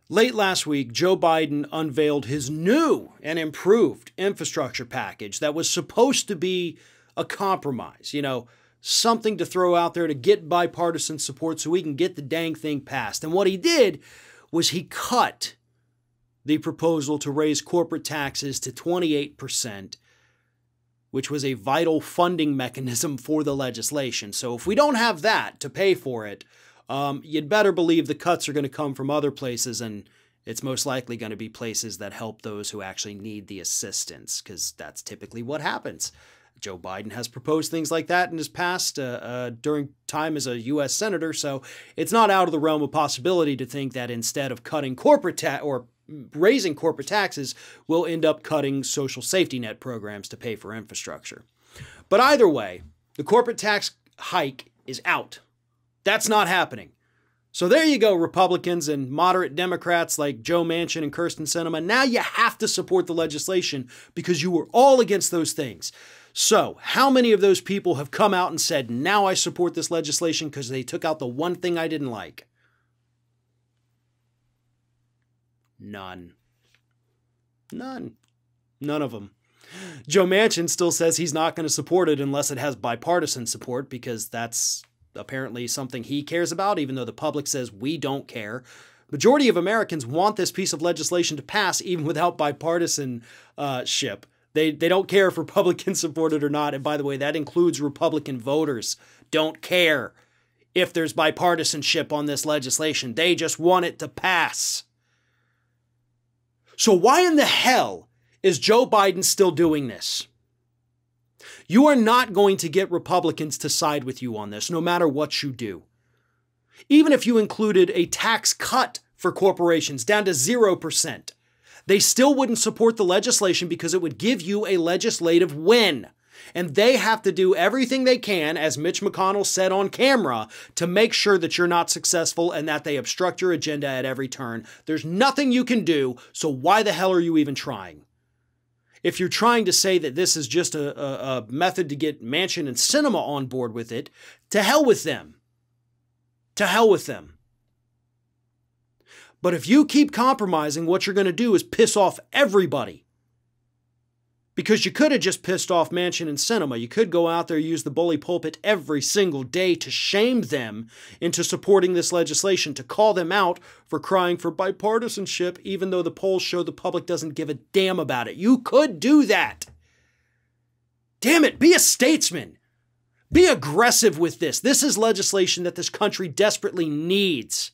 Late last week, Joe Biden unveiled his new and improved infrastructure package that was supposed to be a compromise, something to throw out there to get bipartisan support so we can get the dang thing passed. And what he did was he cut the proposal to raise corporate taxes to 28%, which was a vital funding mechanism for the legislation. So if we don't have that to pay for it, you'd better believe the cuts are going to come from other places, and it's most likely going to be places that help those who actually need the assistance, because that's typically what happens. Joe Biden has proposed things like that in his past during time as a U.S. senator, so it's not out of the realm of possibility to think that instead of cutting corporate or raising corporate taxes, we'll end up cutting social safety net programs to pay for infrastructure. But either way, the corporate tax hike is out. That's not happening. So there you go, Republicans and moderate Democrats like Joe Manchin and Kyrsten Sinema. Now you have to support the legislation because you were all against those things. So how many of those people have come out and said, now I support this legislation because they took out the one thing I didn't like? None. None. None of them. Joe Manchin still says he's not going to support it unless it has bipartisan support, because that's apparently something he cares about, even though the public says we don't care. Majority of Americans want this piece of legislation to pass even without bipartisanship. They don't care if Republicans support it or not. And by the way, that includes Republican voters. Don't care if there's bipartisanship on this legislation. They just want it to pass. So why in the hell is Joe Biden still doing this? You are not going to get Republicans to side with you on this, no matter what you do. Even if you included a tax cut for corporations down to 0%, they still wouldn't support the legislation because it would give you a legislative win. And they have to do everything they can, as Mitch McConnell said on camera, to make sure that you're not successful and that they obstruct your agenda at every turn. There's nothing you can do, so why the hell are you even trying? If you're trying to say that this is just a method to get Manchin and Sinema on board with it, to hell with them. To hell with them. But if you keep compromising, what you're going to do is piss off everybody. Because you could have just pissed off Manchin and Sinema. You could go out there and use the bully pulpit every single day to shame them into supporting this legislation, to call them out for crying for bipartisanship, even though the polls show the public doesn't give a damn about it. You could do that. Damn it, be a statesman. Be aggressive with this. This is legislation that this country desperately needs.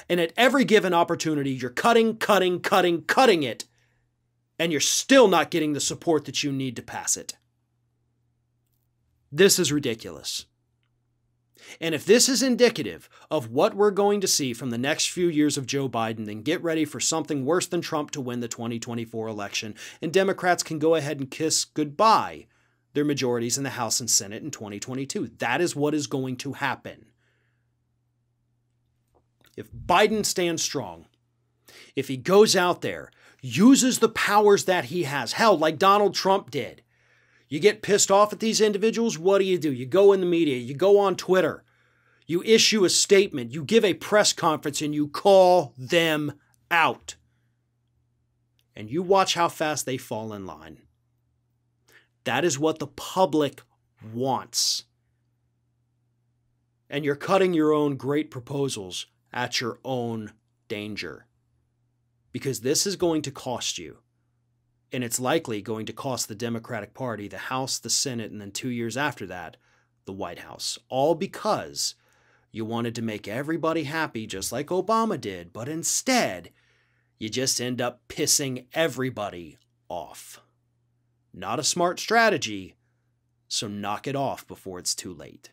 And at every given opportunity, you're cutting it. And you're still not getting the support that you need to pass it. This is ridiculous. And if this is indicative of what we're going to see from the next few years of Joe Biden, then get ready for something worse than Trump to win the 2024 election, and Democrats can go ahead and kiss goodbye their majorities in the House and Senate in 2022. That is what is going to happen. If Biden stands strong, if he goes out there, uses the powers that he has, held like Donald Trump did. You get pissed off at these individuals, what do? You go in the media, you go on Twitter, you issue a statement, you give a press conference, and you call them out. And you watch how fast they fall in line. That is what the public wants. And you're cutting your own great proposals at your own danger. Because this is going to cost you. And it's likely going to cost the Democratic Party the House, the Senate, and then 2 years after that, the White House. All because you wanted to make everybody happy just like Obama did. But instead, you just end up pissing everybody off. Not a smart strategy, so knock it off before it's too late.